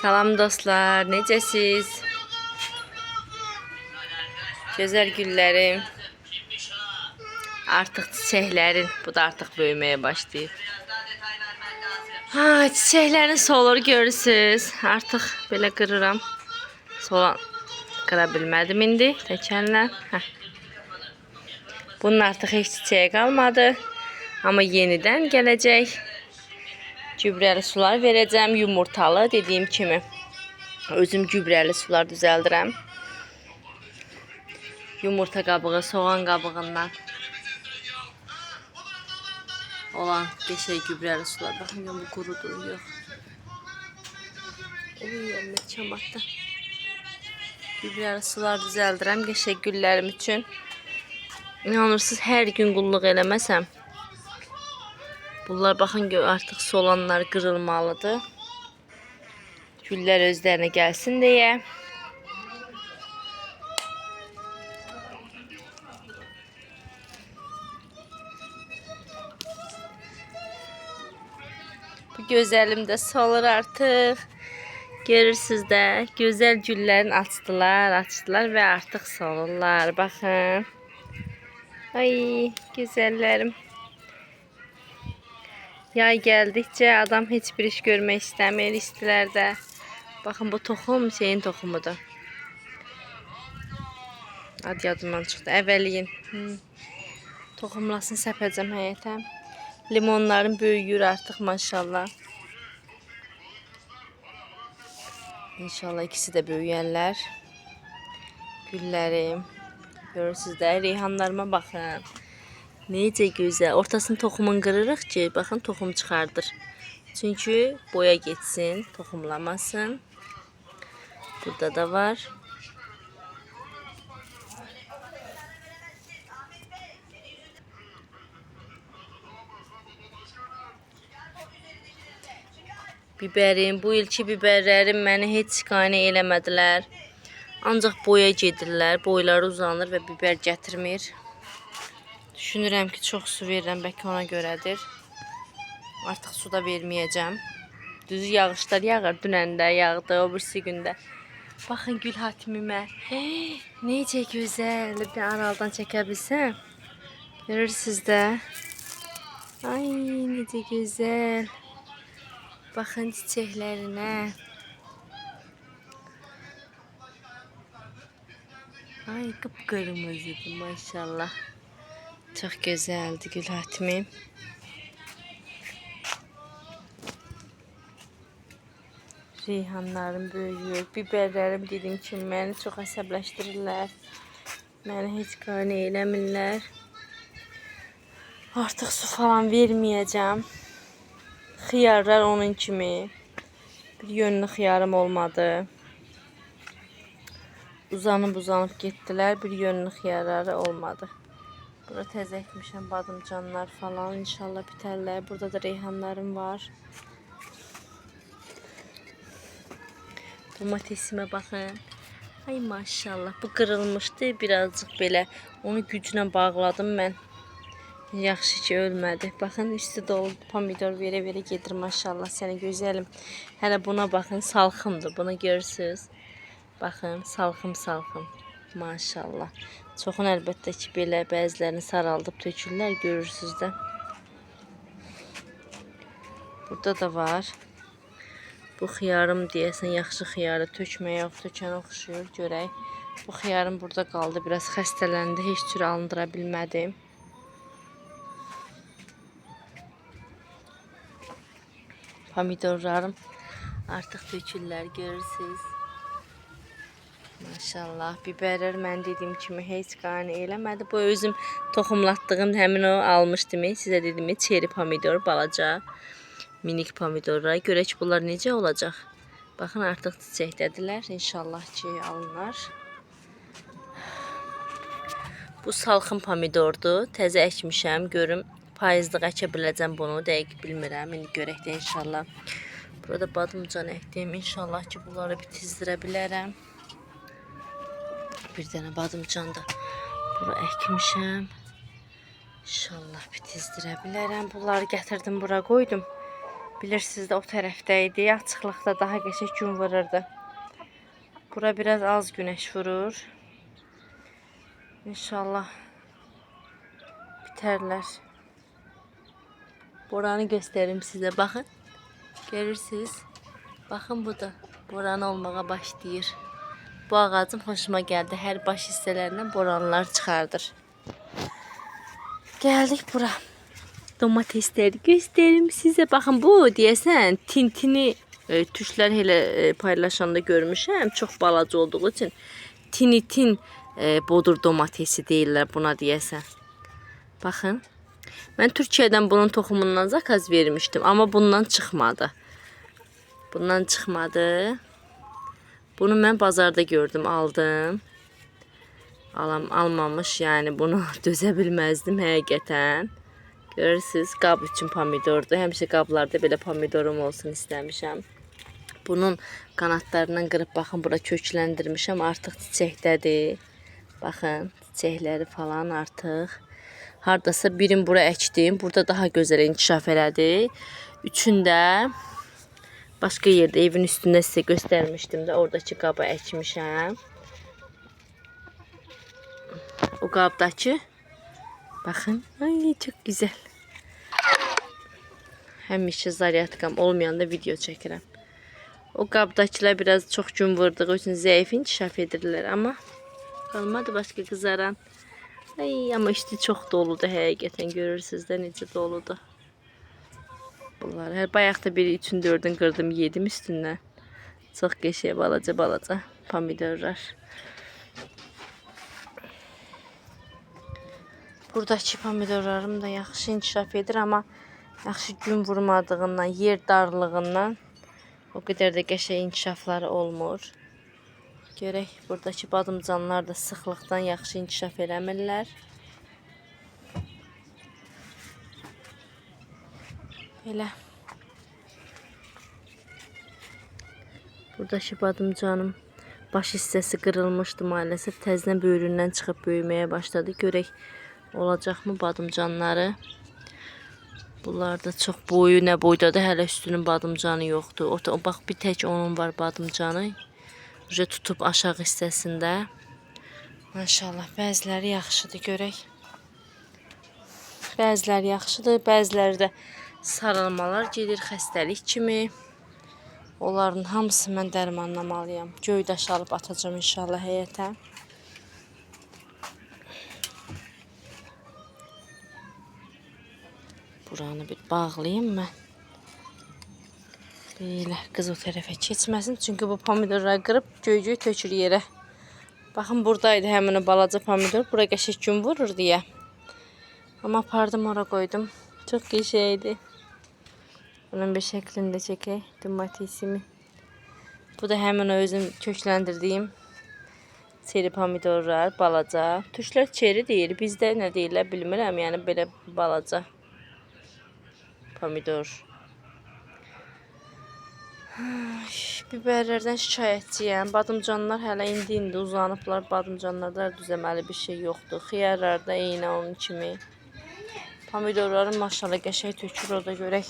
Salam dostlar, necəsiz? Gözəl güllərim. Artıq çiçəklərin, bu da artıq böyüməyə başlayır. Çiçəklərin solur görürsünüz. Artıq belə qırıram. Solan qıra bilmədim indi təkənlə. Bunun artıq heç çiçəyi qalmadı. Amma yenidən gələcək. Gübrəli sular verəcəm, yumurtalı dediyim kimi. Özüm gübrəli sular düzəldirəm. Yumurta qabığı, soğan qabığından olan qəşəng gübrəli sular. Baxın, bu qurudur, yox. Əlmə çamatda. Gübrəli sular düzəldirəm qəşəng güllərim üçün. İnanırsınız, hər gün qulluq eləməsəm, bunlar baxın artıq solanlar qırılmalıdır. Güllər özlərinə gəlsin deyə. Bu gözəlim də solur artıq. Görürsünüz də, gözəl güllərin açdılar və artıq solurlar. Baxın. Ay, gözəllərim. Yay gəldikcə adam heç bir iş görmək istəmir istilərdə. Baxın, bu toxum şeyin toxumudur. Ad yadımdan çıxdı. Əvvəliyin. Toxumlasını səpəcəm həyətə. Limonların böyüyür artıq maşallah. İnşallah ikisi də böyüyərlər. Güllərim. Görürsünüz də, reyhanlarıma baxın. Necə gözəl. Ortasını toxumun qırırıq ki, baxın, toxum çıxardır. Çünki boya geçsin, toxumlamasın. Burada da var. Bibərim, bu ilki biberlərim məni heç qane eləmədilər. Ancaq boya gedirlər, boyları uzanır və biber gətirmir. Düşünürəm ki, çox su verirəm, bəlkə ona görədir. Artıq su da verməyəcəm. Düzü yağışlar yağır, dünən də yağdı, o birisi gündə. Baxın gül hatimimə. Necə gözəl, bir də araldan çəkə bilsəm. Görürsünüz də. Ay, necə gözəl. Baxın çiçəklərinə. Ay, qıpqırmızıdır maşallah. Çox gözəldir gül hatimim. Reyhanlarım böyüyür. Biberlərim dediyim kimi məni çox əsəbləşdirirlər. Məni heç qane eləmirlər. Artıq su falan verməyəcəm. Xiyarlar onun kimi. Bir yönlü xiyarım olmadı. Uzanıb getdilər. Bir yönlü xiyarları olmadı. Burada təzə ekmişəm badımcanlar falan. İnşallah bitərlər. Burada da reyhanlarım var. Domatesimə baxın. Ay maşallah. Bu qırılmışdı birazcık belə. Onu güclə bağladım mən. Yaxşı ki ölmədi. Baxın, üstü dolu pomidor verə-verə gedir maşallah. Səni gözəlim. Hələ buna baxın, salxımdır. Bunu görürsünüz. Baxın, salxım. Maşallah. Çoxun əlbəttə ki, belə bəzilərini saraldıb tökürlər, görürsünüz də. Burada da var. Bu xiyarım deyəsən, yaxşı xiyarı tökməyə tökən oxşuyur, görək. Bu xiyarım burada qaldı, biraz xəstələndi, heç cür alındıra bilmədim. Pomidorlarım artıq tökürlər, görürsünüz. Maşallah, biberlər mən dediyim kimi heç qane eləmədi. Bu özüm toxumlatdığım həmin o almışdım. Sizə dedim, çeri pomidor, balaca, minik pomidorlar. Görək bunlar necə olacaq. Baxın, artıq çiçəkdədirlər. İnşallah ki, alınlar. Bu salxım pomidordur. Təzə əkmişəm. Görüm, payızlıq əkə biləcəm bunu. Dəqiq bilmirəm. İndi görək də inşallah. Burada badımcan əkdim. İnşallah ki, bunları bitizdirə bilərəm. Bir dənə badımcan da bura Bilirsiniz də o tərəfdə idi. Açıqlıqda daha qəşəng gün vururdu. Bura biraz az güneş vurur. İnşallah bitərlər. Boranı göstərim sizə. Baxın. Görürsünüz. Baxın bu da boran olmağa başlayır. Bu ağacım hoşuma gəldi. Hər baş hissələrindən boranlar çıxardır. Gəldik bura. Domatesləri göstərim sizə. Baxın bu deyəsən tintini tuşlar elə paylaşanda görmüşəm. Çox balaca olduğu üçün tinitin bodur domatesi deyirlər buna deyəsən. Baxın. Mən Türkiyədən bunun toxumundan zakaz vermişdim. Amma bundan çıxmadı. Bundan çıxmadı. Bunu mən bazarda gördüm, aldım. Almamış, yəni bunu dözə bilməzdim həqiqətən. Görürsünüz, qab üçün pomidordur. Həmişə qablarda belə pomidorum olsun istəmişəm. Bunun qanatlarından qırıb baxın, bura kökləndirmişəm. Artıq çiçəkdədir. Baxın, çiçəkləri falan artıq. Hardasa birini bura əkdim. Burada daha gözəl inkişaf elədi. Üçündə başqa yerdə, evin üstündə sizə göstərmişdim də. Oradakı qaba əkmişəm. O qabdakı. Baxın. Ay, çox gözəl. Həmişə zaryatkam olmayanda video çəkirəm. O qabdakılar biraz çox gün vurduğu üçün zəif inkişaf edirlər. Amma qalmadı başqa qızaran. Ay, amma işte çox doludur həqiqətən. Görürsünüz də necə doludur. Bunlar hər bayaqda biri 3-ün 4-ün qırdım, yedim üstündən. Çox qəşəng balaca pomidorlar. Buradakı pomidorlarım da yaxşı inkişaf edir, amma yaxşı gün vurmadığından, yer darlığından o qədər də qəşəng inkişafları olmur. Görək, buradakı badımcanlar da sıxlıqdan yaxşı inkişaf eləmirlər. Elə. Buradakı badımcanım baş hissəsi qırılmışdı maalesef. Təzdən böyründən çıxıb böyüməyə başladı. Görək, olacaqmı badımcanları? Bunlar da çox boyu nə boydadır. Hələ üstünün badımcanı yoxdur. Bax, bir tək onun var badımcanı. Tutub aşağı hissəsində. Maşallah, bəziləri yaxşıdır, görək. Bəziləri yaxşıdır, bəziləri də sarılmalar gedir xəstəlik kimi. Onların hamısı mən dərmanlamalıyam. Göydaş alıb atacağım inşallah həyətə. Buranı bir bağlayayım mən. Belə qız o tərəfə keçməsin. Çünki bu pomidorları qırıb göy-göy tökür yerə. Baxın, buradaydı həmin o balaca pomidor. Bura qəşəng gün vurur deyə. Amma apardım, ora qoydum. Çox qəşəngdir. Bunun bir şəklində çəkək. Domatesimi. Bu da həmin o özüm kökləndirdiyim çeri pomidorlar. Balaca. Tuşlar çeri deyil. Bizdə nə deyirlər bilmirəm. Yəni belə balaca pomidor. Biberlərdən şikayətçiyəm. Badımcanlar hələ indi uzanıblar. Badımcanlarda düzəməli bir şey yoxdur. Xiyarlar da eyni onun kimi. Pomidorların maşallah qəşəng tökür, o da görək.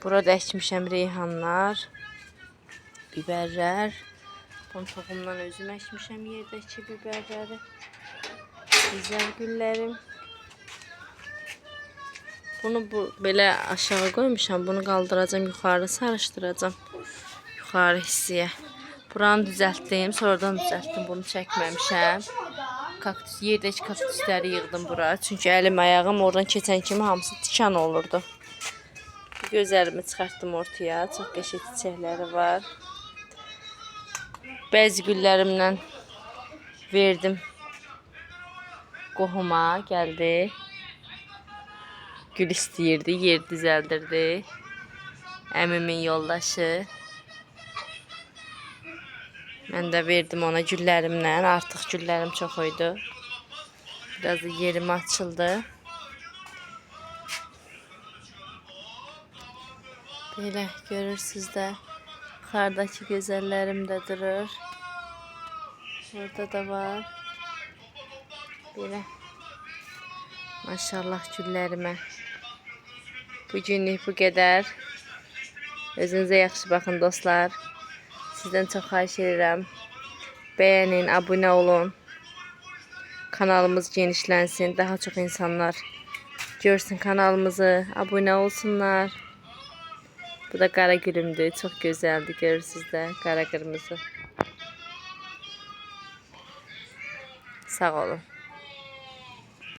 Burada əkmişəm reyhanlar, biberlər. Bunun toxumdan özüm əkmişəm yerdəki biberləri. Güzel güllərim. Bunu belə aşağı qoymuşam. Bunu qaldıracağım, yuxarı sarışdıracağım. Yuxarı hissiyə. Buranı düzəltdim, sonradan düzəltdim. Bunu çəkməmişəm. Yerdəki kaktusləri yığdım bura. Çünki əlim, ayağım oradan keçən kimi hamısı tikan olurdu. Gözlərimi çıxartdım ortaya. Çox qəşəng çiçəkləri var. Bəzi güllərimdən verdim. Qohuma gəldi. Gül istəyirdi, yer düzəldirdi. Əmimin yoldaşı. Mən də verdim ona güllərimdən. Artıq güllərim çox idi. Biraz da yerim açıldı. Belə görürsünüz də. Yuxarıdakı gözəllərim də durur. Burada da var. Belə. Maşallah güllərimə. Bugünlük bu qədər. Özünüzə yaxşı baxın dostlar. Sizdən çox xahiş edirəm. Bəyənin, abunə olun. Kanalımız genişlənsin. Daha çox insanlar görsün kanalımızı. Abunə olsunlar. Bu da qara gülümdür. Çox gözəldir. Görürsünüz də qara qırmızı. Sağ olun.